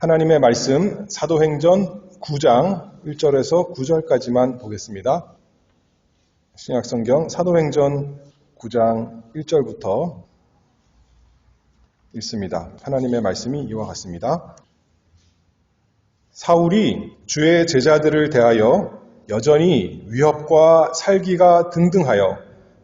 하나님의 말씀 사도행전 9장 1절에서 9절까지만 보겠습니다. 신약성경 사도행전 9장 1절부터 읽습니다. 하나님의 말씀이 이와 같습니다. 사울이 주의 제자들을 대하여 여전히 위협과 살기가 등등하여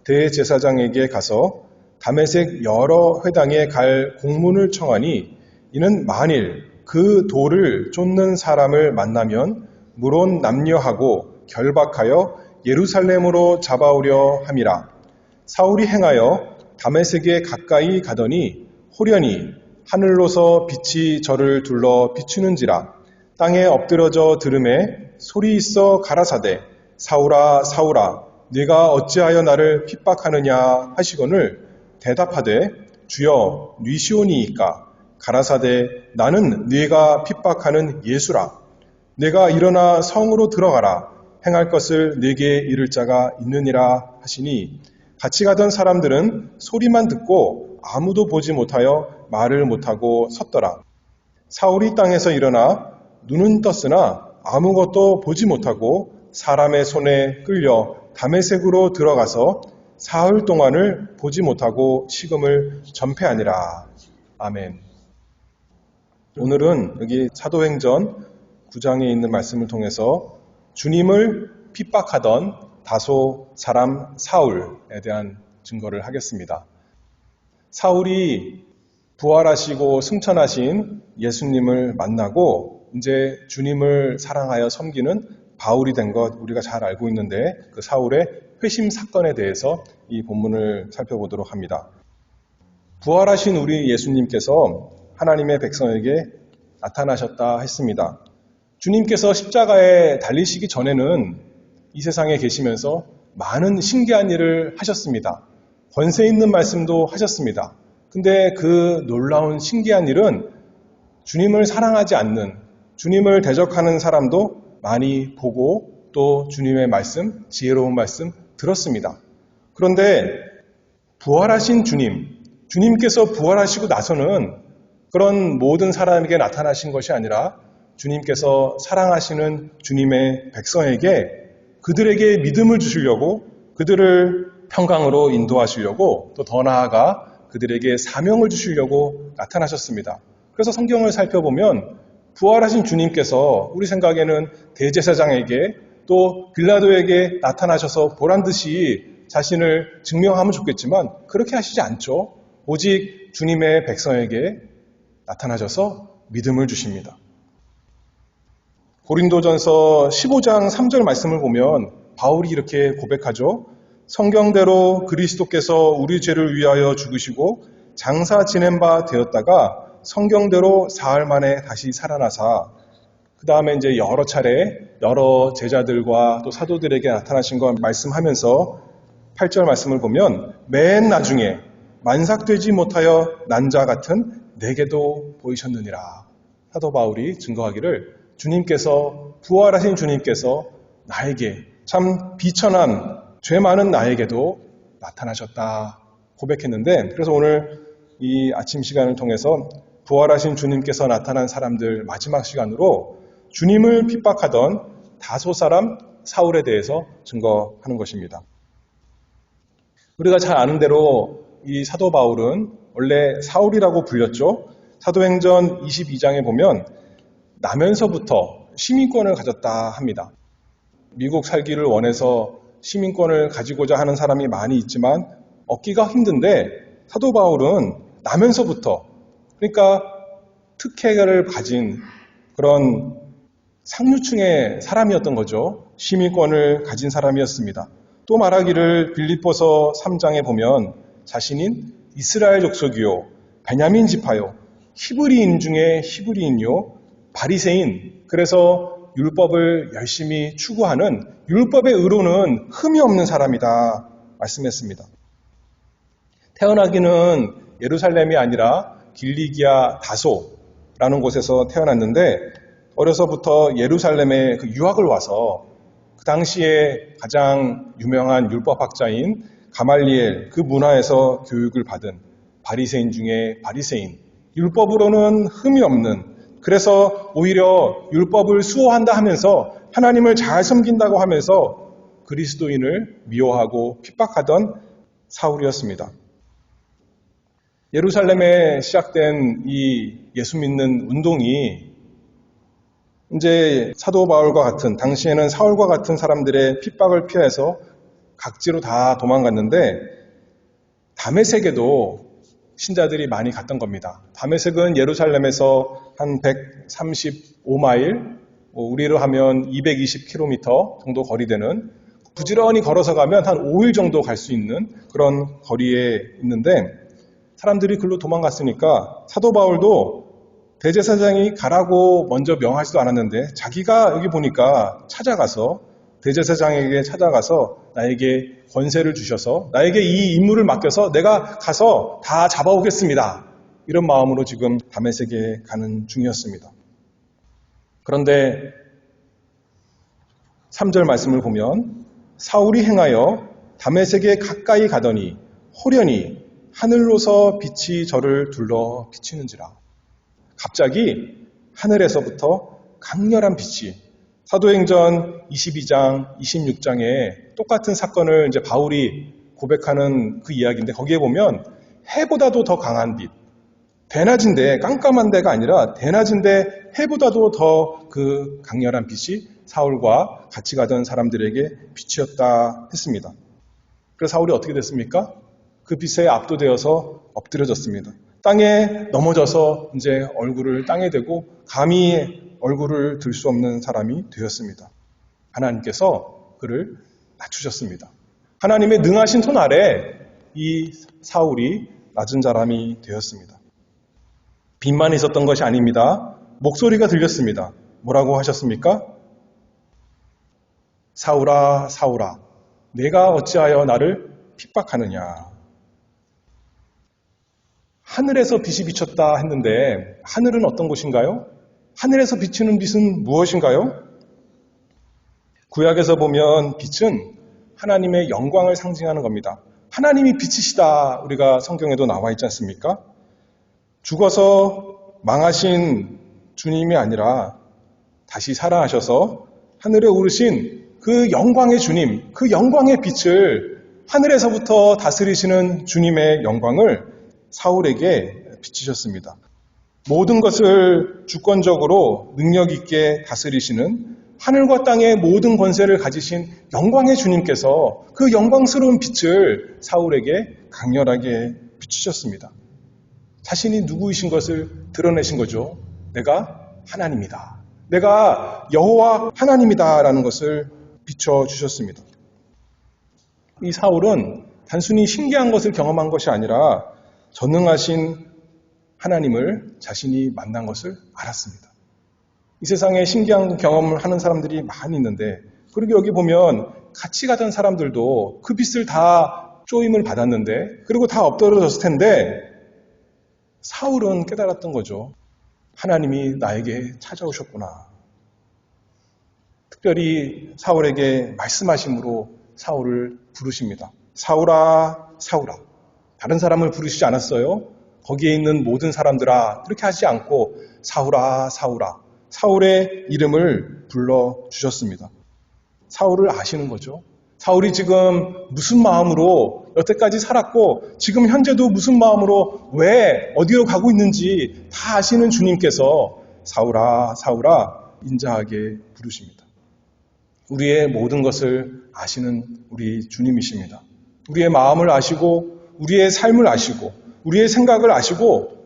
대제사장에게 가서 다메섹 여러 회당에 갈 공문을 청하니 이는 만일 그 돌을 쫓는 사람을 만나면 물론 남녀하고 결박하여 예루살렘으로 잡아오려 함이라. 사울이 행하여 다메섹에 가까이 가더니 호련히 하늘로서 빛이 저를 둘러 비추는지라. 땅에 엎드러져 들음에 소리 있어 가라사대 사울아 사울아 네가 어찌하여 나를 핍박하느냐 하시거늘 대답하되 주여 뉘시오니이까 가라사대 나는 네가 핍박하는 예수라. 내가 일어나 성으로 들어가라. 행할 것을 네게 이를 자가 있느니라 하시니 같이 가던 사람들은 소리만 듣고 아무도 보지 못하여 말을 못하고 섰더라. 사울이 땅에서 일어나 눈은 떴으나 아무것도 보지 못하고 사람의 손에 끌려 다메섹으로 들어가서 사흘 동안을 보지 못하고 식음을 전폐하니라. 아멘. 오늘은 여기 사도행전 9장에 있는 말씀을 통해서 주님을 핍박하던 다소 사람 사울에 대한 증거를 하겠습니다. 사울이 부활하시고 승천하신 예수님을 만나고 이제 주님을 사랑하여 섬기는 바울이 된 것 우리가 잘 알고 있는데 그 사울의 회심 사건에 대해서 이 본문을 살펴보도록 합니다. 부활하신 우리 예수님께서 하나님의 백성에게 나타나셨다 했습니다. 주님께서 십자가에 달리시기 전에는 이 세상에 계시면서 많은 신기한 일을 하셨습니다. 권세 있는 말씀도 하셨습니다. 근데 그 놀라운 신기한 일은 주님을 사랑하지 않는, 주님을 대적하는 사람도 많이 보고 또 주님의 말씀, 지혜로운 말씀 들었습니다. 그런데 부활하신 주님께서 부활하시고 나서는 그런 모든 사람에게 나타나신 것이 아니라 주님께서 사랑하시는 주님의 백성에게 그들에게 믿음을 주시려고 그들을 평강으로 인도하시려고 또 더 나아가 그들에게 사명을 주시려고 나타나셨습니다. 그래서 성경을 살펴보면 부활하신 주님께서 우리 생각에는 대제사장에게 또 빌라도에게 나타나셔서 보란듯이 자신을 증명하면 좋겠지만 그렇게 하시지 않죠. 오직 주님의 백성에게 나타나셔서 믿음을 주십니다. 고린도전서 15장 3절 말씀을 보면 바울이 이렇게 고백하죠. 성경대로 그리스도께서 우리 죄를 위하여 죽으시고 장사 지낸 바 되었다가 성경대로 사흘 만에 다시 살아나사 그 다음에 이제 여러 차례 여러 제자들과 또 사도들에게 나타나신 것 말씀하면서 8절 말씀을 보면 맨 나중에 만삭되지 못하여 난 자 같은 내게도 보이셨느니라. 사도 바울이 증거하기를 주님께서 부활하신 주님께서 나에게 참 비천한 죄 많은 나에게도 나타나셨다 고백했는데 그래서 오늘 이 아침 시간을 통해서 부활하신 주님께서 나타난 사람들 마지막 시간으로 주님을 핍박하던 다소 사람 사울에 대해서 증거하는 것입니다. 우리가 잘 아는 대로 이 사도 바울은 원래 사울이라고 불렸죠. 사도행전 22장에 보면 나면서부터 시민권을 가졌다 합니다. 미국 살기를 원해서 시민권을 가지고자 하는 사람이 많이 있지만 얻기가 힘든데 사도 바울은 나면서부터 그러니까 특혜를 가진 그런 상류층의 사람이었던 거죠. 시민권을 가진 사람이었습니다. 또 말하기를 빌립보서 3장에 보면 자신인 이스라엘 족속이요 베냐민 지파요 히브리인 중에 히브리인요 바리새인 그래서 율법을 열심히 추구하는 율법의 의로는 흠이 없는 사람이다 말씀했습니다. 태어나기는 예루살렘이 아니라 길리기아 다소라는 곳에서 태어났는데 어려서부터 예루살렘에 그 유학을 와서 그 당시에 가장 유명한 율법학자인 가말리엘 그 문화에서 교육을 받은 바리새인 중에 바리새인, 율법으로는 흠이 없는 그래서 오히려 율법을 수호한다 하면서 하나님을 잘 섬긴다고 하면서 그리스도인을 미워하고 핍박하던 사울이었습니다. 예루살렘에 시작된 이 예수 믿는 운동이 이제 사도 바울과 같은, 당시에는 사울과 같은 사람들의 핍박을 피해서 각지로 다 도망갔는데 다메섹에도 신자들이 많이 갔던 겁니다. 다메섹은 예루살렘에서 한 135마일, 우리로 하면 220km 정도 거리되는, 부지런히 걸어서 가면 한 5일 정도 갈 수 있는 그런 거리에 있는데 사람들이 글로 도망갔으니까 사도 바울도 대제사장이 가라고 먼저 명하지도 않았는데 자기가 여기 보니까 찾아가서 대제사장에게 찾아가서 나에게 권세를 주셔서 나에게 이 임무를 맡겨서 내가 가서 다 잡아오겠습니다. 이런 마음으로 지금 다메섹에 가는 중이었습니다. 그런데 3절 말씀을 보면 사울이 행하여 다메섹에 가까이 가더니 호련히 하늘로서 빛이 저를 둘러 비치는지라. 갑자기 하늘에서부터 강렬한 빛이, 사도행전 22장, 26장에 똑같은 사건을 이제 바울이 고백하는 그 이야기인데 거기에 보면 해보다도 더 강한 빛, 대낮인데 깜깜한 데가 아니라 대낮인데 해보다도 더 그 강렬한 빛이 사울과 같이 가던 사람들에게 빛이었다 했습니다. 그래서 사울이 어떻게 됐습니까? 그 빛에 압도되어서 엎드려졌습니다. 땅에 넘어져서 이제 얼굴을 땅에 대고 감히 얼굴을 들 수 없는 사람이 되었습니다. 하나님께서 그를 낮추셨습니다. 하나님의 능하신 손 아래 이 사울이 낮은 사람이 되었습니다. 빛만 있었던 것이 아닙니다. 목소리가 들렸습니다. 뭐라고 하셨습니까? 사울아, 사울아, 내가 어찌하여 나를 핍박하느냐. 하늘에서 빛이 비쳤다 했는데 하늘은 어떤 곳인가요? 하늘에서 비치는 빛은 무엇인가요? 구약에서 보면 빛은 하나님의 영광을 상징하는 겁니다. 하나님이 빛이시다 우리가 성경에도 나와 있지 않습니까? 죽어서 망하신 주님이 아니라 다시 살아나셔서 하늘에 오르신 그 영광의 주님, 그 영광의 빛을 하늘에서부터 다스리시는 주님의 영광을 사울에게 비치셨습니다. 모든 것을 주권적으로 능력 있게 다스리시는 하늘과 땅의 모든 권세를 가지신 영광의 주님께서 그 영광스러운 빛을 사울에게 강렬하게 비추셨습니다. 자신이 누구이신 것을 드러내신 거죠. 내가 하나님이다. 내가 여호와 하나님이다라는 것을 비춰주셨습니다. 이 사울은 단순히 신기한 것을 경험한 것이 아니라 전능하신 하나님을 자신이 만난 것을 알았습니다. 이 세상에 신기한 경험을 하는 사람들이 많이 있는데, 그리고 여기 보면 같이 가던 사람들도 그 빛을 다 쪼임을 받았는데, 그리고 다 엎드러졌을 텐데 사울은 깨달았던 거죠. 하나님이 나에게 찾아오셨구나. 특별히 사울에게 말씀하심으로 사울을 부르십니다. 사울아, 사울아. 다른 사람을 부르시지 않았어요. 거기에 있는 모든 사람들아 그렇게 하지 않고 사울아, 사울아. 사울의 이름을 불러주셨습니다. 사울을 아시는 거죠. 사울이 지금 무슨 마음으로 여태까지 살았고 지금 현재도 무슨 마음으로 왜 어디로 가고 있는지 다 아시는 주님께서 사울아, 사울아 인자하게 부르십니다. 우리의 모든 것을 아시는 우리 주님이십니다. 우리의 마음을 아시고 우리의 삶을 아시고 우리의 생각을 아시고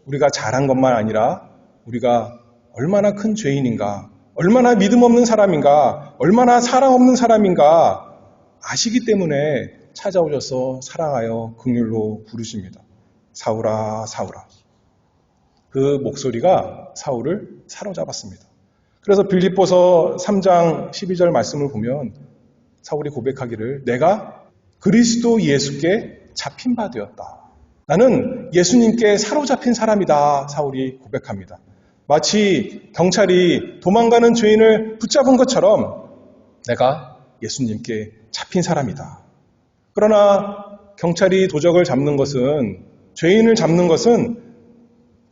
우리가 잘한 것만 아니라 우리가 얼마나 큰 죄인인가, 얼마나 믿음 없는 사람인가, 얼마나 사랑 없는 사람인가 아시기 때문에 찾아오셔서 사랑하여 긍휼로 부르십니다. 사울아, 사울아. 그 목소리가 사울을 사로잡았습니다. 그래서 빌립보서 3장 12절 말씀을 보면 사울이 고백하기를 내가 그리스도 예수께 잡힌 바 되었다. 나는 예수님께 사로잡힌 사람이다. 사울이 고백합니다. 마치 경찰이 도망가는 죄인을 붙잡은 것처럼 내가 예수님께 잡힌 사람이다. 그러나 경찰이 도적을 잡는 것은, 죄인을 잡는 것은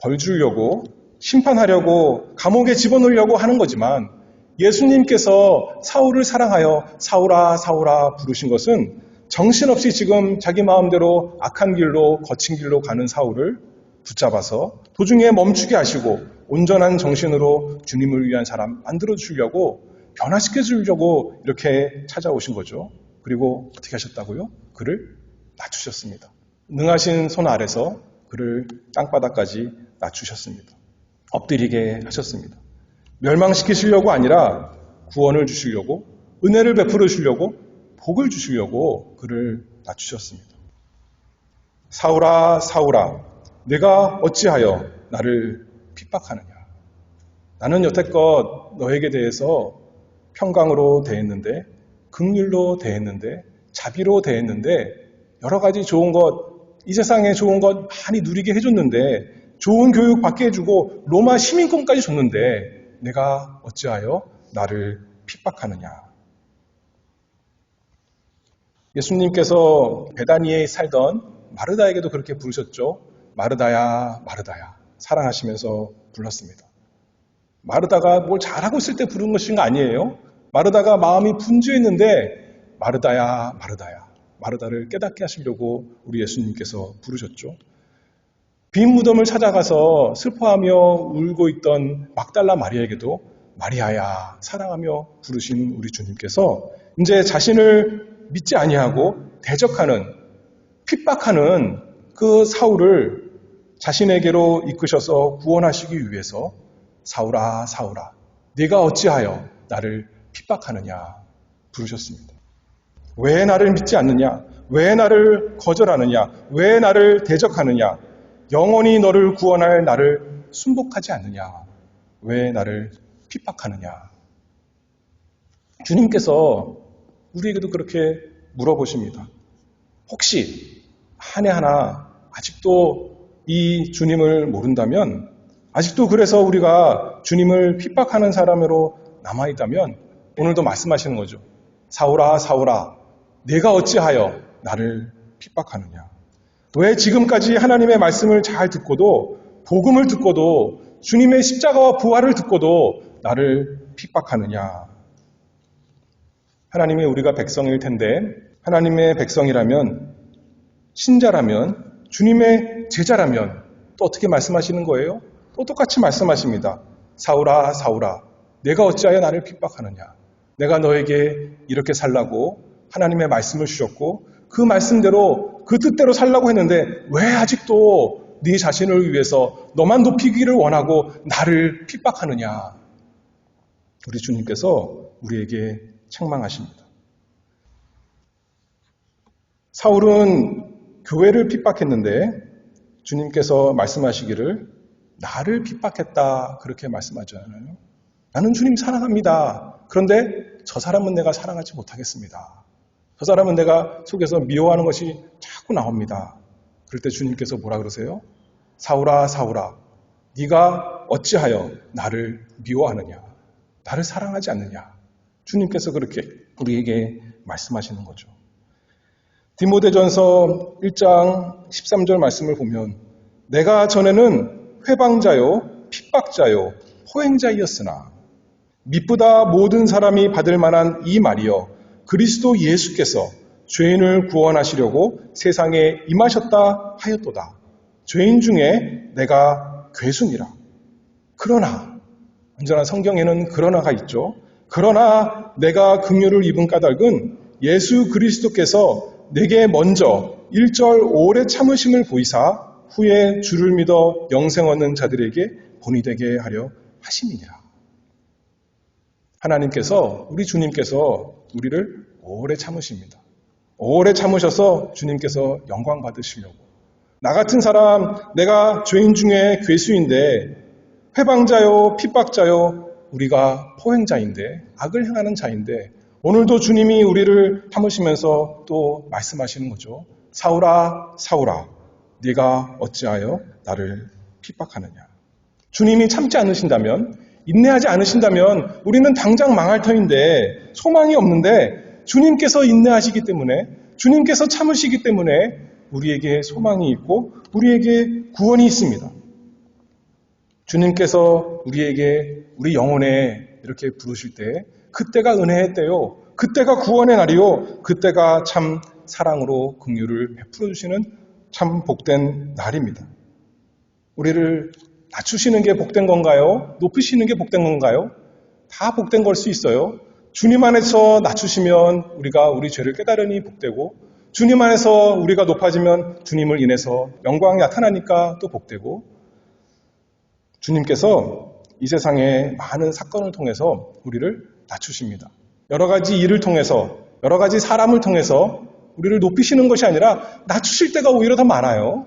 벌 주려고 심판하려고 감옥에 집어넣으려고 하는 거지만 예수님께서 사울을 사랑하여 사울아 사울아 부르신 것은 정신없이 지금 자기 마음대로 악한 길로 거친 길로 가는 사울을 붙잡아서 도중에 멈추게 하시고 온전한 정신으로 주님을 위한 사람 만들어 주려고 변화시켜 주려고 이렇게 찾아오신 거죠. 그리고 어떻게 하셨다고요? 그를 낮추셨습니다. 능하신 손 아래서 그를 땅바닥까지 낮추셨습니다. 엎드리게 하셨습니다. 멸망시키시려고 아니라 구원을 주시려고, 은혜를 베풀어 주려고, 복을 주시려고 그를 낮추셨습니다. 사울아 사울아 내가 어찌하여 나를 핍박하느냐. 나는 여태껏 너에게 대해서 평강으로 대했는데, 긍휼로 대했는데, 자비로 대했는데, 여러 가지 좋은 것, 이 세상에 좋은 것 많이 누리게 해줬는데, 좋은 교육 받게 해주고 로마 시민권까지 줬는데 내가 어찌하여 나를 핍박하느냐. 예수님께서 베다니에 살던 마르다에게도 그렇게 부르셨죠. 마르다야 마르다야 사랑하시면서 불렀습니다. 마르다가 뭘 잘하고 있을 때 부른 것인 아니에요. 마르다가 마음이 분주했는데 마르다야 마르다야 마르다를 깨닫게 하시려고 우리 예수님께서 부르셨죠. 빈 무덤을 찾아가서 슬퍼하며 울고 있던 막달라 마리아에게도 마리아야 사랑하며 부르신 우리 주님께서 이제 자신을 믿지 아니하고 대적하는 핍박하는 그 사울을 자신에게로 이끄셔서 구원하시기 위해서 사울아 사울아 네가 어찌하여 나를 핍박하느냐 부르셨습니다. 왜 나를 믿지 않느냐? 왜 나를 거절하느냐? 왜 나를 대적하느냐? 영원히 너를 구원할 나를 순복하지 않느냐? 왜 나를 핍박하느냐? 주님께서 우리에게도 그렇게 물어보십니다. 혹시 한 해 하나 아직도 이 주님을 모른다면, 아직도 그래서 우리가 주님을 핍박하는 사람으로 남아있다면 오늘도 말씀하시는 거죠. 사울아 사울아 내가 어찌하여 나를 핍박하느냐. 왜 지금까지 하나님의 말씀을 잘 듣고도, 복음을 듣고도, 주님의 십자가와 부활을 듣고도 나를 핍박하느냐. 하나님이 우리가 백성일 텐데, 하나님의 백성이라면, 신자라면, 주님의 제자라면 또 어떻게 말씀하시는 거예요? 또 똑같이 말씀하십니다. 사울아 사울아 내가 어찌하여 나를 핍박하느냐. 내가 너에게 이렇게 살라고 하나님의 말씀을 주셨고 그 말씀대로 그 뜻대로 살라고 했는데 왜 아직도 네 자신을 위해서 너만 높이기를 원하고 나를 핍박하느냐. 우리 주님께서 우리에게 책망하십니다. 사울은 교회를 핍박했는데 주님께서 말씀하시기를 나를 핍박했다 그렇게 말씀하잖아요. 나는 주님 사랑합니다. 그런데 저 사람은 내가 사랑하지 못하겠습니다. 저 사람은 내가 속에서 미워하는 것이 자꾸 나옵니다. 그럴 때 주님께서 뭐라 그러세요? 사울아 사울아 네가 어찌하여 나를 미워하느냐. 나를 사랑하지 않느냐. 주님께서 그렇게 우리에게 말씀하시는 거죠. 디모데전서 1장 13절 말씀을 보면 내가 전에는 회방자요 핍박자요 포행자이었으나 미쁘다 모든 사람이 받을 만한 이 말이여 그리스도 예수께서 죄인을 구원하시려고 세상에 임하셨다 하였도다. 죄인 중에 내가 괴순이라. 그러나 언제나 성경에는 그러나가 있죠. 그러나 내가 긍휼을 입은 까닭은 예수 그리스도께서 내게 먼저 1절 오래 참으심을 보이사 후에 주를 믿어 영생 얻는 자들에게 본이 되게 하려 하심이니라. 하나님께서, 우리 주님께서 우리를 오래 참으십니다. 오래 참으셔서 주님께서 영광 받으시려고. 나 같은 사람, 내가 죄인 중에 괴수인데 회방자요 핍박자요 우리가 포행자인데 악을 행하는 자인데 오늘도 주님이 우리를 참으시면서 또 말씀하시는 거죠. 사울아 사울아 네가 어찌하여 나를 핍박하느냐. 주님이 참지 않으신다면, 인내하지 않으신다면 우리는 당장 망할 터인데 소망이 없는데 주님께서 인내하시기 때문에, 주님께서 참으시기 때문에 우리에게 소망이 있고 우리에게 구원이 있습니다. 주님께서 우리에게 우리 영혼에 이렇게 부르실 때 그때가 은혜의 때요. 그때가 구원의 날이요. 그때가 참 사랑으로 긍휼을 베풀어 주시는 참 복된 날입니다. 우리를 낮추시는 게 복된 건가요? 높이시는 게 복된 건가요? 다 복된 걸 수 있어요. 주님 안에서 낮추시면 우리가 우리 죄를 깨달으니 복되고, 주님 안에서 우리가 높아지면 주님을 인해서 영광이 나타나니까 또 복되고, 주님께서 이 세상의 많은 사건을 통해서 우리를 낮추십니다. 여러 가지 일을 통해서, 여러 가지 사람을 통해서 우리를 높이시는 것이 아니라 낮추실 때가 오히려 더 많아요.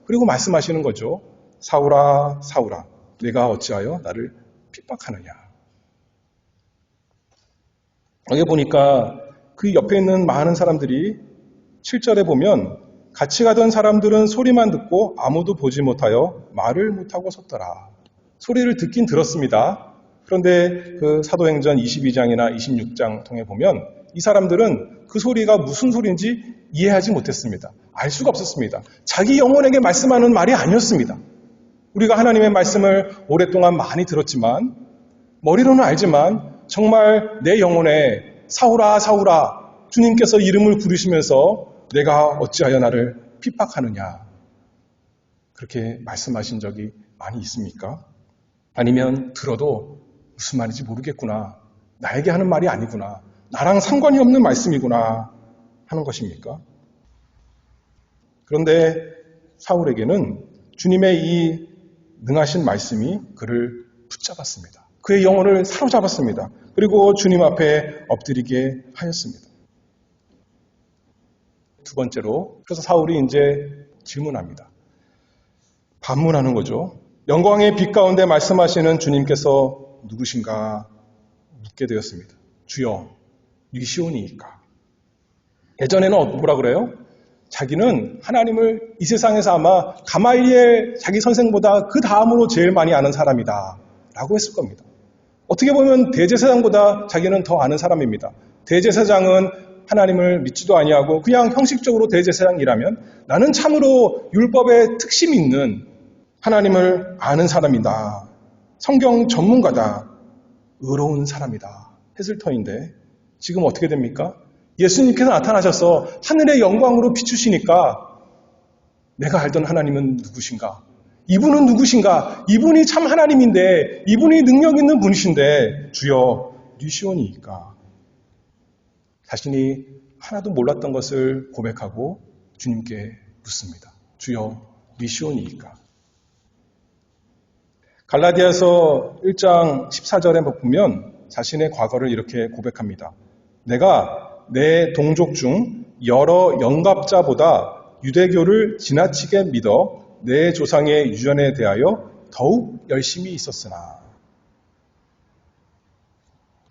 그리고 말씀하시는 거죠. 사울아, 사울아, 내가 어찌하여 나를 핍박하느냐. 여기 보니까 그 옆에 있는 많은 사람들이 7절에 보면 같이 가던 사람들은 소리만 듣고 아무도 보지 못하여 말을 못하고 섰더라. 소리를 듣긴 들었습니다. 그런데 그 사도행전 22장이나 26장 통해 보면 이 사람들은 그 소리가 무슨 소리인지 이해하지 못했습니다. 알 수가 없었습니다. 자기 영혼에게 말씀하는 말이 아니었습니다. 우리가 하나님의 말씀을 오랫동안 많이 들었지만, 머리로는 알지만 정말 내 영혼에 사울아 사울아 주님께서 이름을 부르시면서 내가 어찌하여 나를 핍박하느냐, 그렇게 말씀하신 적이 많이 있습니까? 아니면 들어도 무슨 말인지 모르겠구나, 나에게 하는 말이 아니구나, 나랑 상관이 없는 말씀이구나 하는 것입니까? 그런데 사울에게는 주님의 이 능하신 말씀이 그를 붙잡았습니다. 그의 영혼을 사로잡았습니다. 그리고 주님 앞에 엎드리게 하였습니다. 두 번째로, 그래서 사울이 이제 질문합니다. 반문하는 거죠. 영광의 빛 가운데 말씀하시는 주님께서 누구신가 묻게 되었습니다. 주여, 니시오니이까. 예전에는 뭐라 그래요? 자기는 하나님을 이 세상에서 아마 가말리엘 자기 선생보다 그 다음으로 제일 많이 아는 사람이다 라고 했을 겁니다. 어떻게 보면 대제사장보다 자기는 더 아는 사람입니다. 대제사장은 하나님을 믿지도 아니하고 그냥 형식적으로 대제사장이라면, 나는 참으로 율법에 특심 있는 하나님을 아는 사람이다, 성경 전문가다, 의로운 사람이다 했을 터인데 지금 어떻게 됩니까? 예수님께서 나타나셔서 하늘의 영광으로 비추시니까 내가 알던 하나님은 누구신가? 이분은 누구신가? 이분이 참 하나님인데, 이분이 능력 있는 분이신데 주여 니시오니이까. 자신이 하나도 몰랐던 것을 고백하고 주님께 묻습니다. 주여 니시오니이까. 갈라디아서 1장 14절에 보면 자신의 과거를 이렇게 고백합니다. 내가 내 동족 중 여러 영갑자보다 유대교를 지나치게 믿어 내 조상의 유전에 대하여 더욱 열심히 있었으나.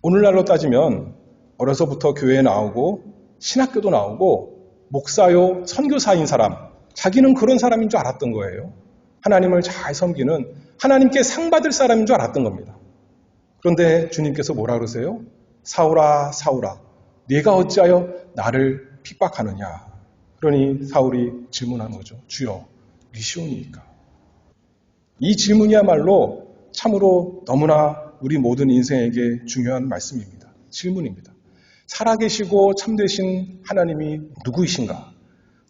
오늘날로 따지면 어려서부터 교회에 나오고 신학교도 나오고 목사요 선교사인 사람, 자기는 그런 사람인 줄 알았던 거예요. 하나님을 잘 섬기는, 하나님께 상 받을 사람인 줄 알았던 겁니다. 그런데 주님께서 뭐라 그러세요? 사울아 사울아, 네가 어찌하여 나를 핍박하느냐. 그러니 사울이 질문하는 거죠. 주여 니시오니이까. 이 질문이야말로 참으로 너무나 우리 모든 인생에게 중요한 말씀입니다. 질문입니다. 살아계시고 참되신 하나님이 누구이신가?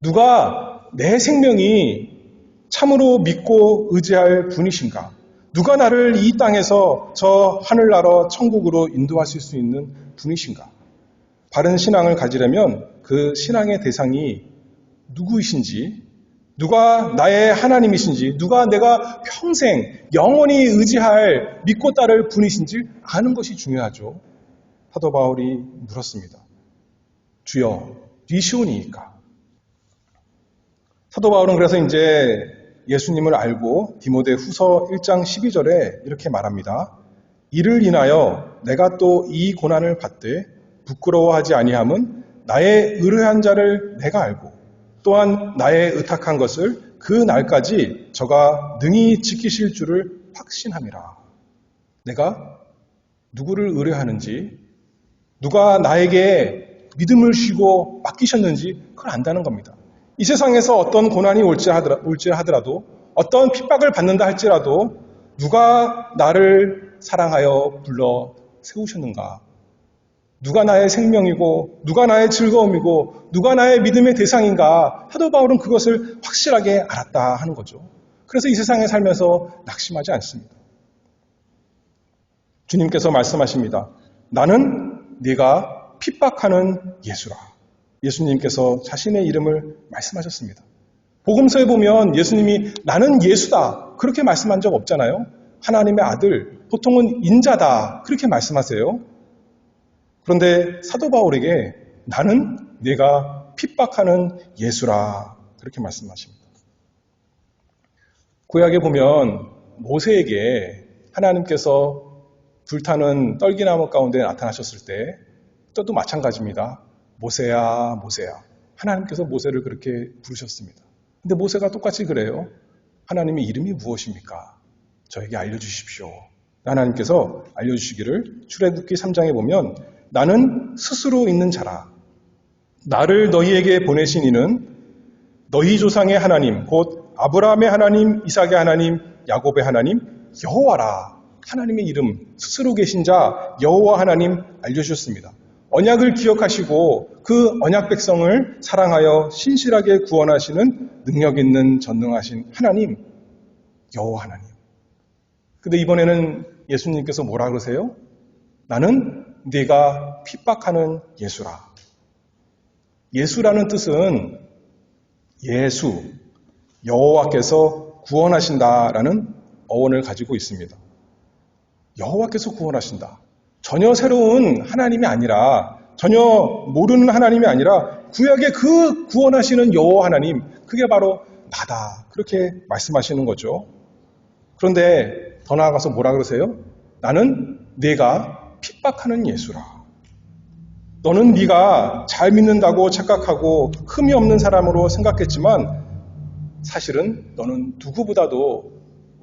누가 내 생명이 참으로 믿고 의지할 분이신가? 누가 나를 이 땅에서 저 하늘나라 천국으로 인도하실 수 있는 분이신가? 바른 신앙을 가지려면 그 신앙의 대상이 누구이신지, 누가 나의 하나님이신지, 누가 내가 평생 영원히 의지할 믿고 따를 분이신지 아는 것이 중요하죠. 사도 바울이 물었습니다. 주여 니시오니이까. 사도 바울은 그래서 이제 예수님을 알고 디모데 후서 1장 12절에 이렇게 말합니다. 이를 인하여 내가 또 이 고난을 받되 부끄러워하지 아니함은 나의 의뢰한 자를 내가 알고 또한 나의 의탁한 것을 그 날까지 저가 능히 지키실 줄을 확신함이라. 내가 누구를 의뢰하는지, 누가 나에게 믿음을 쉬고 맡기셨는지 그걸 안다는 겁니다. 이 세상에서 어떤 고난이 올지 하더라도, 어떤 핍박을 받는다 할지라도 누가 나를 사랑하여 불러 세우셨는가? 누가 나의 생명이고 누가 나의 즐거움이고 누가 나의 믿음의 대상인가? 사도 바울은 그것을 확실하게 알았다 하는 거죠. 그래서 이 세상에 살면서 낙심하지 않습니다. 주님께서 말씀하십니다. 나는 네가 핍박하는 예수라. 예수님께서 자신의 이름을 말씀하셨습니다. 복음서에 보면 예수님이 나는 예수다 그렇게 말씀한 적 없잖아요. 하나님의 아들, 보통은 인자다 그렇게 말씀하세요. 그런데 사도 바울에게 나는 네가 핍박하는 예수라 그렇게 말씀하십니다. 구약에 보면 모세에게 하나님께서 불타는 떨기나무 가운데 나타나셨을 때 또 마찬가지입니다. 모세야 모세야 하나님께서 모세를 그렇게 부르셨습니다. 근데 모세가 똑같이 그래요. 하나님의 이름이 무엇입니까? 저에게 알려주십시오. 하나님께서 알려주시기를 출애굽기 3장에 보면 나는 스스로 있는 자라. 나를 너희에게 보내신 이는 너희 조상의 하나님 곧 아브라함의 하나님, 이삭의 하나님, 야곱의 하나님 여호와라. 하나님의 이름 스스로 계신 자 여호와 하나님 알려주셨습니다. 언약을 기억하시고 그 언약 백성을 사랑하여 신실하게 구원하시는 능력 있는 전능하신 하나님 여호와 하나님. 근데 이번에는 예수님께서 뭐라 그러세요? 나는 네가 핍박하는 예수라. 예수라는 뜻은 예수, 여호와께서 구원하신다라는 어원을 가지고 있습니다. 여호와께서 구원하신다. 전혀 새로운 하나님이 아니라 전혀 모르는 하나님이 아니라 구약의 그 구원하시는 여호와 하나님 그게 바로 나다. 그렇게 말씀하시는 거죠. 그런데 더 나아가서 뭐라 그러세요? 나는 네가 핍박하는 예수라. 너는 네가 잘 믿는다고 착각하고 흠이 없는 사람으로 생각했지만 사실은 너는 누구보다도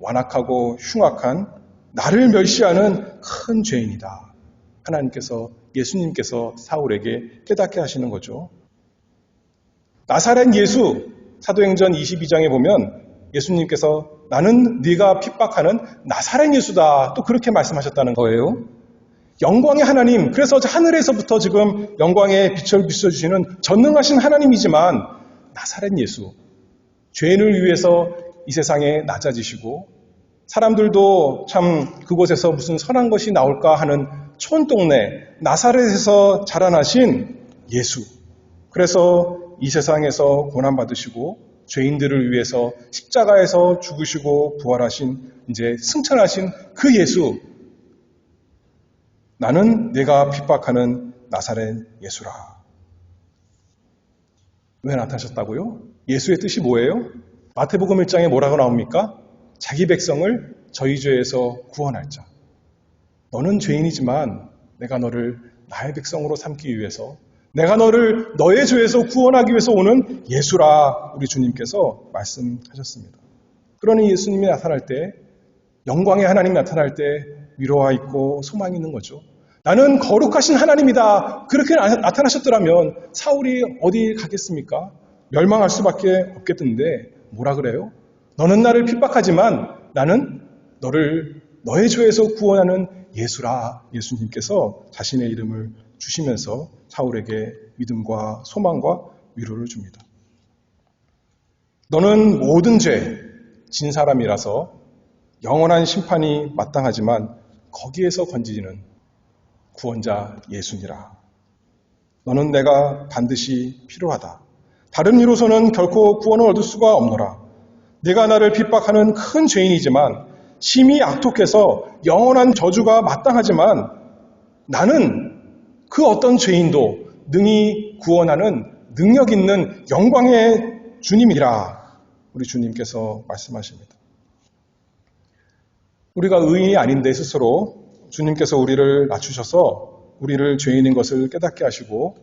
완악하고 흉악한 나를 멸시하는 큰 죄인이다. 하나님께서 예수님께서 사울에게 깨닫게 하시는 거죠. 나사렛 예수 사도행전 22장에 보면 예수님께서 나는 네가 핍박하는 나사렛 예수다. 또 그렇게 말씀하셨다는 거예요. 영광의 하나님, 그래서 하늘에서부터 지금 영광의 빛을 비춰주시는 전능하신 하나님이지만 나사렛 예수, 죄인을 위해서 이 세상에 낮아지시고 사람들도 참 그곳에서 무슨 선한 것이 나올까 하는 촌동네 나사렛에서 자라나신 예수. 그래서 이 세상에서 고난받으시고 죄인들을 위해서 십자가에서 죽으시고 부활하신 이제 승천하신 그 예수. 나는 내가 핍박하는 나사렛 예수라. 왜 나타나셨다고요? 예수의 뜻이 뭐예요? 마태복음 1장에 뭐라고 나옵니까? 자기 백성을 저희 죄에서 구원할 자. 너는 죄인이지만 내가 너를 나의 백성으로 삼기 위해서 내가 너를 너의 죄에서 구원하기 위해서 오는 예수라 우리 주님께서 말씀하셨습니다. 그러니 예수님이 나타날 때 영광의 하나님이 나타날 때 위로가 있고 소망이 있는 거죠. 나는 거룩하신 하나님이다. 그렇게 나타나셨더라면 사울이 어디 가겠습니까? 멸망할 수밖에 없겠던데 뭐라 그래요? 너는 나를 핍박하지만 나는 너를 너의 죄에서 구원하는 예수라. 예수님께서 자신의 이름을 주시면서 사울에게 믿음과 소망과 위로를 줍니다. 너는 모든 죄 진 사람이라서 영원한 심판이 마땅하지만 거기에서 건지는 구원자 예수니라. 너는 내가 반드시 필요하다. 다른 이로서는 결코 구원을 얻을 수가 없노라. 내가 나를 핍박하는 큰 죄인이지만 심히 악독해서 영원한 저주가 마땅하지만 나는 그 어떤 죄인도 능히 구원하는 능력 있는 영광의 주님이라 우리 주님께서 말씀하십니다. 우리가 의인이 아닌데 스스로 주님께서 우리를 낮추셔서 우리를 죄인인 것을 깨닫게 하시고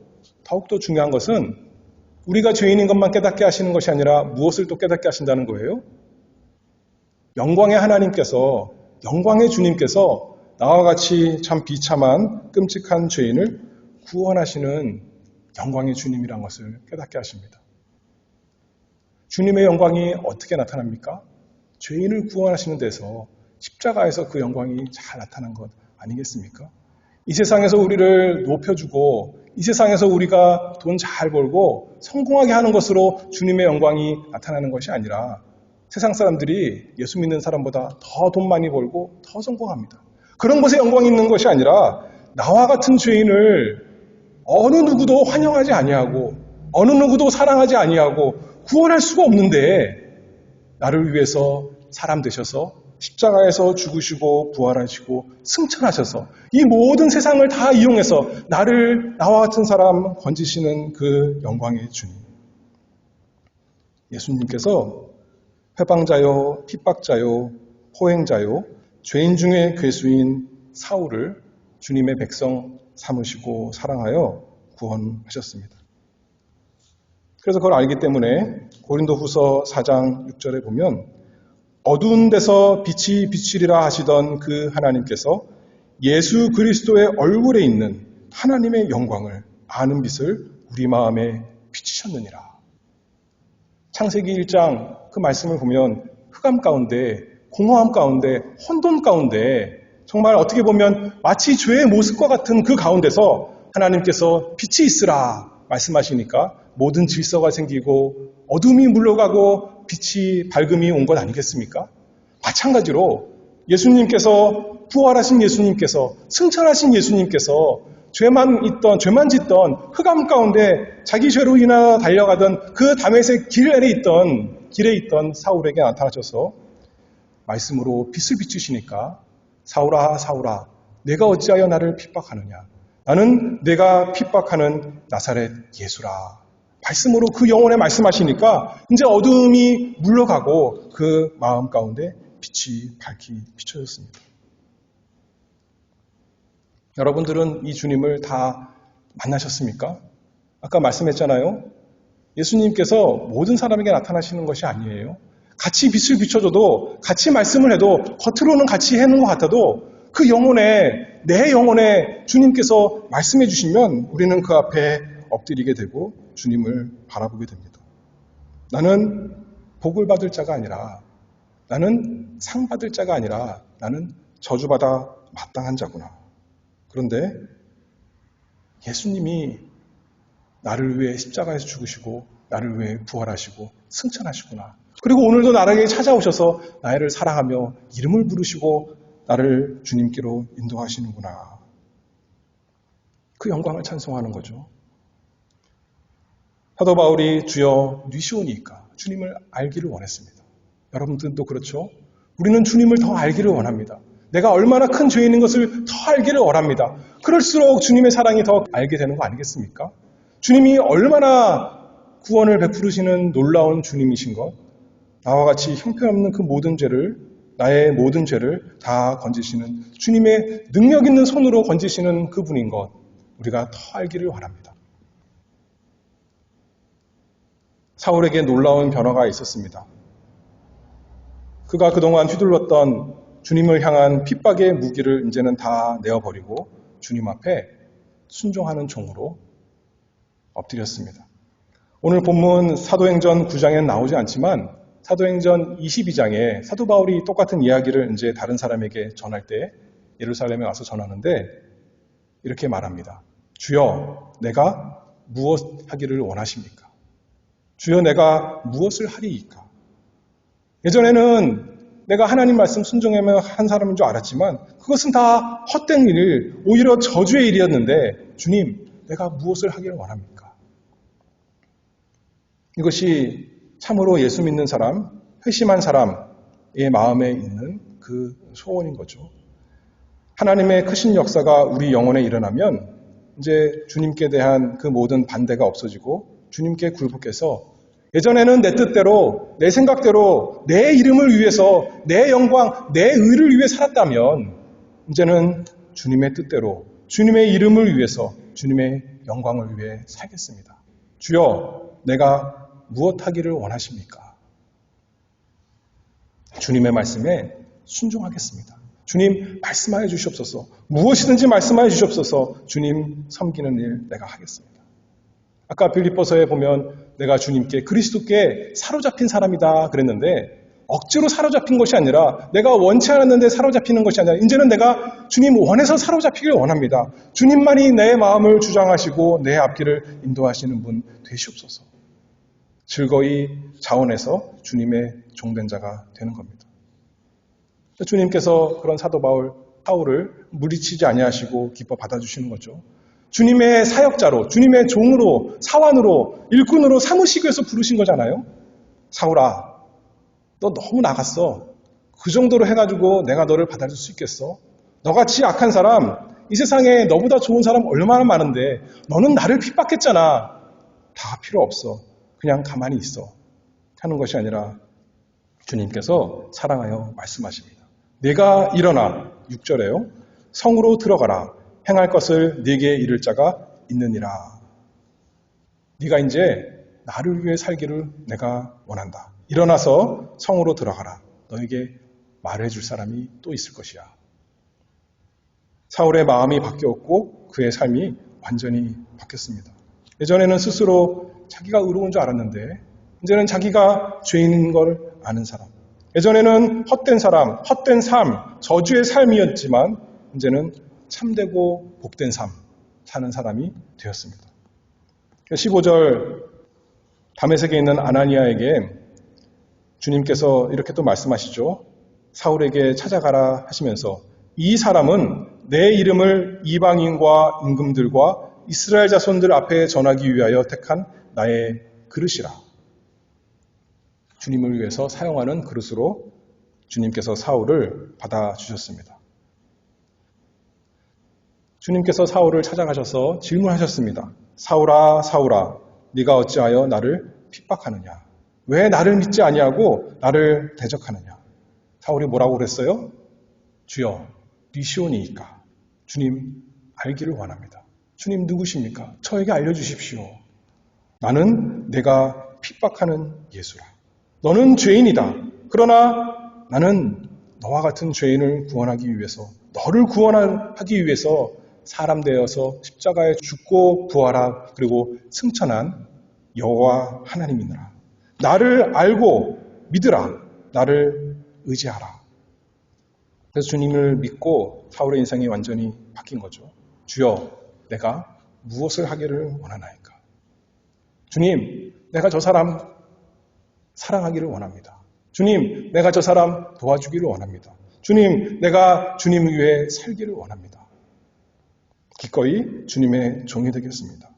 더욱더 중요한 것은 우리가 죄인인 것만 깨닫게 하시는 것이 아니라 무엇을 또 깨닫게 하신다는 거예요? 영광의 하나님께서, 영광의 주님께서 나와 같이 참 비참한 끔찍한 죄인을 구원하시는 영광의 주님이란 것을 깨닫게 하십니다. 주님의 영광이 어떻게 나타납니까? 죄인을 구원하시는 데서 십자가에서 그 영광이 잘 나타난 것 아니겠습니까? 이 세상에서 우리를 높여주고 이 세상에서 우리가 돈 잘 벌고 성공하게 하는 것으로 주님의 영광이 나타나는 것이 아니라 세상 사람들이 예수 믿는 사람보다 더 돈 많이 벌고 더 성공합니다. 그런 것에 영광이 있는 것이 아니라 나와 같은 죄인을 어느 누구도 환영하지 아니하고 어느 누구도 사랑하지 아니하고 구원할 수가 없는데 나를 위해서 사람 되셔서 십자가에서 죽으시고 부활하시고 승천하셔서 이 모든 세상을 다 이용해서 나와 같은 사람 건지시는 그 영광의 주님. 예수님께서 회방자요, 핍박자요, 호행자요, 죄인 중에 괴수인 사울을 주님의 백성 삼으시고 사랑하여 구원하셨습니다. 그래서 그걸 알기 때문에 고린도후서 4장 6절에 보면 어두운 데서 빛이 비치리라 하시던 그 하나님께서 예수 그리스도의 얼굴에 있는 하나님의 영광을 아는 빛을 우리 마음에 비치셨느니라. 창세기 1장 그 말씀을 보면 흑암 가운데, 공허함 가운데, 혼돈 가운데 정말 어떻게 보면 마치 죄의 모습과 같은 그 가운데서 하나님께서 빛이 있으라 말씀하시니까 모든 질서가 생기고 어둠이 물러가고 빛이 밝음이 온 것 아니겠습니까? 마찬가지로 예수님께서 부활하신 예수님께서 승천하신 예수님께서 죄만 짓던 흑암 가운데 자기 죄로 인하여 달려가던 그 다메섹 길에 있던 사울에게 나타나셔서 말씀으로 빛을 비추시니까 사울아 사울아 내가 어찌하여 나를 핍박하느냐 나는 내가 핍박하는 나사렛 예수라 말씀으로 그 영혼에 말씀하시니까 이제 어두움이 물러가고 그 마음 가운데 빛이 밝히 비춰졌습니다. 여러분들은 이 주님을 다 만나셨습니까? 아까 말씀했잖아요. 예수님께서 모든 사람에게 나타나시는 것이 아니에요. 같이 빛을 비춰줘도 같이 말씀을 해도 겉으로는 같이 해놓은 것 같아도 그 영혼에 내 영혼에 주님께서 말씀해 주시면 우리는 그 앞에 엎드리게 되고 주님을 바라보게 됩니다. 나는 복을 받을 자가 아니라 나는 상 받을 자가 아니라 나는 저주받아 마땅한 자구나. 그런데 예수님이 나를 위해 십자가에서 죽으시고 나를 위해 부활하시고 승천하시구나. 그리고 오늘도 나에게 찾아오셔서 나를 사랑하며 이름을 부르시고 나를 주님께로 인도하시는구나. 그 영광을 찬송하는 거죠. 사도 바울이 주여 뉘시오니까 주님을 알기를 원했습니다. 여러분들도 그렇죠? 우리는 주님을 더 알기를 원합니다. 내가 얼마나 큰 죄인인 것을 더 알기를 원합니다. 그럴수록 주님의 사랑이 더 알게 되는 거 아니겠습니까? 주님이 얼마나 구원을 베푸시는 놀라운 주님이신 것, 나와 같이 형편없는 그 모든 죄를, 나의 모든 죄를 다 건지시는 주님의 능력 있는 손으로 건지시는 그분인 것, 우리가 더 알기를 원합니다. 사울에게 놀라운 변화가 있었습니다. 그가 그동안 휘둘렀던 주님을 향한 핍박의 무기를 이제는 다 내어버리고 주님 앞에 순종하는 종으로 엎드렸습니다. 오늘 본문 사도행전 9장에는 나오지 않지만 사도행전 22장에 사도 바울이 똑같은 이야기를 이제 다른 사람에게 전할 때 예루살렘에 와서 전하는데 이렇게 말합니다. 주여 내가 무엇 하기를 원하십니까? 주여 내가 무엇을 하리이까? 예전에는 내가 하나님 말씀 순종하며 한 사람인 줄 알았지만 그것은 다 헛된 일, 오히려 저주의 일이었는데 주님, 내가 무엇을 하기를 원합니까? 이것이 참으로 예수 믿는 사람, 회심한 사람의 마음에 있는 그 소원인 거죠. 하나님의 크신 역사가 우리 영혼에 일어나면 이제 주님께 대한 그 모든 반대가 없어지고 주님께 굴복해서 예전에는 내 뜻대로, 내 생각대로, 내 이름을 위해서, 내 영광, 내 의를 위해 살았다면 이제는 주님의 뜻대로, 주님의 이름을 위해서, 주님의 영광을 위해 살겠습니다. 주여, 내가 무엇 하기를 원하십니까? 주님의 말씀에 순종하겠습니다. 주님, 말씀하여 주시옵소서. 무엇이든지 말씀하여 주시옵소서. 주님 섬기는 일 내가 하겠습니다. 아까 빌립보서에 보면 내가 주님께 그리스도께 사로잡힌 사람이다 그랬는데 억지로 사로잡힌 것이 아니라 내가 원치 않았는데 사로잡히는 것이 아니라 이제는 내가 주님 원해서 사로잡히길 원합니다. 주님만이 내 마음을 주장하시고 내 앞길을 인도하시는 분 되시옵소서. 즐거이 자원해서 주님의 종된 자가 되는 겁니다. 주님께서 그런 사도 바울을 물리치지 아니하시고 기뻐 받아주시는 거죠. 주님의 사역자로, 주님의 종으로, 사환으로, 일꾼으로 삼으시기 위해서 부르신 거잖아요. 사울아, 너 너무 나갔어. 그 정도로 해가지고 내가 너를 받아줄 수 있겠어? 너같이 악한 사람, 이 세상에 너보다 좋은 사람 얼마나 많은데 너는 나를 핍박했잖아. 다 필요 없어. 그냥 가만히 있어. 하는 것이 아니라 주님께서 사랑하여 말씀하십니다. 내가 일어나, 6절에요. 성으로 들어가라. 행할 것을 네게 이를 자가 있느니라. 네가 이제 나를 위해 살기를 내가 원한다. 일어나서 성으로 들어가라. 너에게 말해줄 사람이 또 있을 것이야. 사울의 마음이 바뀌었고 그의 삶이 완전히 바뀌었습니다. 예전에는 스스로 자기가 의로운 줄 알았는데 이제는 자기가 죄인인 걸 아는 사람. 예전에는 헛된 사람, 헛된 삶, 저주의 삶이었지만 이제는 참되고 복된 삶 사는 사람이 되었습니다. 15절 다메섹에 있는 아나니아에게 주님께서 이렇게 또 말씀하시죠. 사울에게 찾아가라 하시면서 이 사람은 내 이름을 이방인과 임금들과 이스라엘 자손들 앞에 전하기 위하여 택한 나의 그릇이라. 주님을 위해서 사용하는 그릇으로 주님께서 사울을 받아주셨습니다. 주님께서 사울을 찾아가셔서 질문하셨습니다. 사울아, 사울아, 네가 어찌하여 나를 핍박하느냐? 왜 나를 믿지 아니하고 나를 대적하느냐? 사울이 뭐라고 그랬어요? 주여, 리시온이니까 주님 알기를 원합니다. 주님 누구십니까? 저에게 알려주십시오. 나는 내가 핍박하는 예수라. 너는 죄인이다. 그러나 나는 너와 같은 죄인을 구원하기 위해서, 너를 구원하기 위해서 사람 되어서 십자가에 죽고 부활하 그리고 승천한 여호와 하나님이니라. 나를 알고 믿으라. 나를 의지하라. 그래서 주님을 믿고 사울의 인생이 완전히 바뀐 거죠. 주여, 내가 무엇을 하기를 원하나이까? 주님, 내가 저 사람 사랑하기를 원합니다. 주님, 내가 저 사람 도와주기를 원합니다. 주님, 내가 주님을 위해 살기를 원합니다. 기꺼이 주님의 종이 되겠습니다.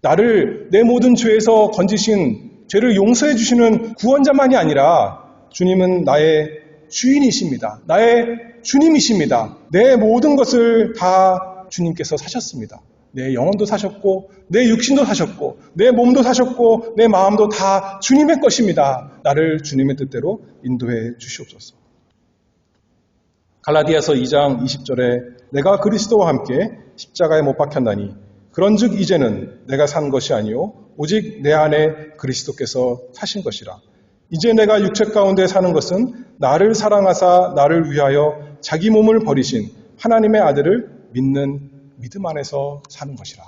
나를 내 모든 죄에서 건지신, 죄를 용서해 주시는 구원자만이 아니라 주님은 나의 주인이십니다. 나의 주님이십니다. 내 모든 것을 다 주님께서 사셨습니다. 내 영혼도 사셨고 내 육신도 사셨고 내 몸도 사셨고 내 마음도 다 주님의 것입니다. 나를 주님의 뜻대로 인도해 주시옵소서. 갈라디아서 2장 20절에 내가 그리스도와 함께 십자가에 못 박혔나니 그런즉 이제는 내가 산 것이 아니요 오직 내 안에 그리스도께서 사신 것이라. 이제 내가 육체 가운데 사는 것은 나를 사랑하사 나를 위하여 자기 몸을 버리신 하나님의 아들을 믿는 믿음 안에서 사는 것이라.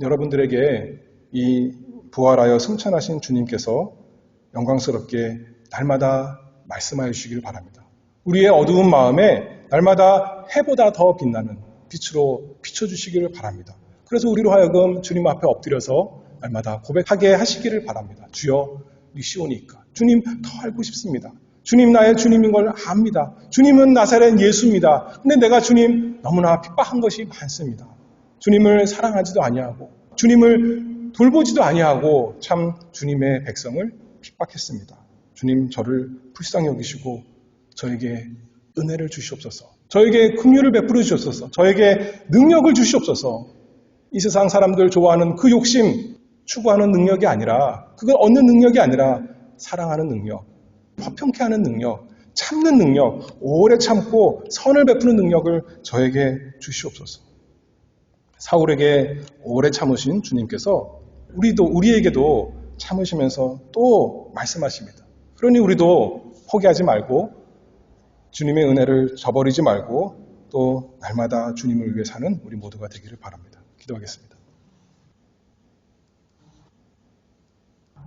여러분들에게 이 부활하여 승천하신 주님께서 영광스럽게 날마다 말씀하여 주시길 바랍니다. 우리의 어두운 마음에 날마다 해보다 더 빛나는 빛으로 비춰주시기를 바랍니다. 그래서 우리로 하여금 주님 앞에 엎드려서 날마다 고백하게 하시기를 바랍니다. 주여, 리시오니까. 주님 더 알고 싶습니다. 주님 나의 주님인 걸 압니다. 주님은 나사렛 예수입니다. 근데 내가 주님 너무나 핍박한 것이 많습니다. 주님을 사랑하지도 아니하고 주님을 돌보지도 아니하고 참 주님의 백성을 핍박했습니다. 주님 저를 불쌍히 여기시고 저에게 은혜를 주시옵소서. 저에게 긍휼을 베풀어 주시옵소서. 저에게 능력을 주시옵소서. 이 세상 사람들 좋아하는 그 욕심 추구하는 능력이 아니라, 그걸 얻는 능력이 아니라 사랑하는 능력, 화평케 하는 능력, 참는 능력, 오래 참고 선을 베푸는 능력을 저에게 주시옵소서. 사울에게 오래 참으신 주님께서 우리에게도 참으시면서 또 말씀하십니다. 그러니 우리도 포기하지 말고 주님의 은혜를 저버리지 말고 또 날마다 주님을 위해 사는 우리 모두가 되기를 바랍니다. 기도하겠습니다.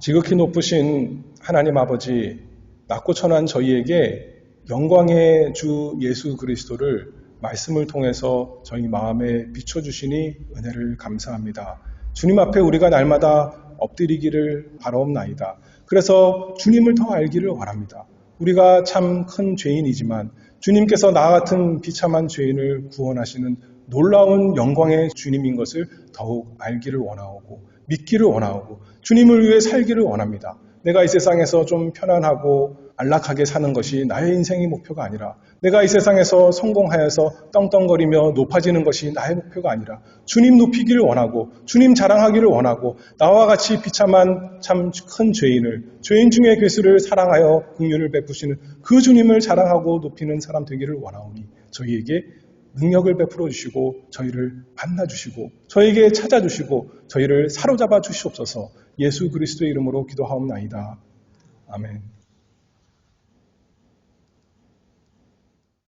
지극히 높으신 하나님 아버지, 낮고 천한 저희에게 영광의 주 예수 그리스도를 말씀을 통해서 저희 마음에 비춰주시니 은혜를 감사합니다. 주님 앞에 우리가 날마다 엎드리기를 바라옵나이다. 그래서 주님을 더 알기를 원합니다. 우리가 참 큰 죄인이지만 주님께서 나 같은 비참한 죄인을 구원하시는 놀라운 영광의 주님인 것을 더욱 알기를 원하고 믿기를 원하고 주님을 위해 살기를 원합니다. 내가 이 세상에서 좀 편안하고 안락하게 사는 것이 나의 인생의 목표가 아니라 내가 이 세상에서 성공하여서 떵떵거리며 높아지는 것이 나의 목표가 아니라 주님 높이기를 원하고 주님 자랑하기를 원하고 나와 같이 비참한 참 큰 죄인 중에 괴수를 사랑하여 긍휼을 베푸시는 그 주님을 자랑하고 높이는 사람 되기를 원하오니 저희에게 능력을 베풀어 주시고 저희를 만나 주시고 저희에게 찾아주시고 저희를 사로잡아 주시옵소서. 예수 그리스도의 이름으로 기도하옵나이다. 아멘.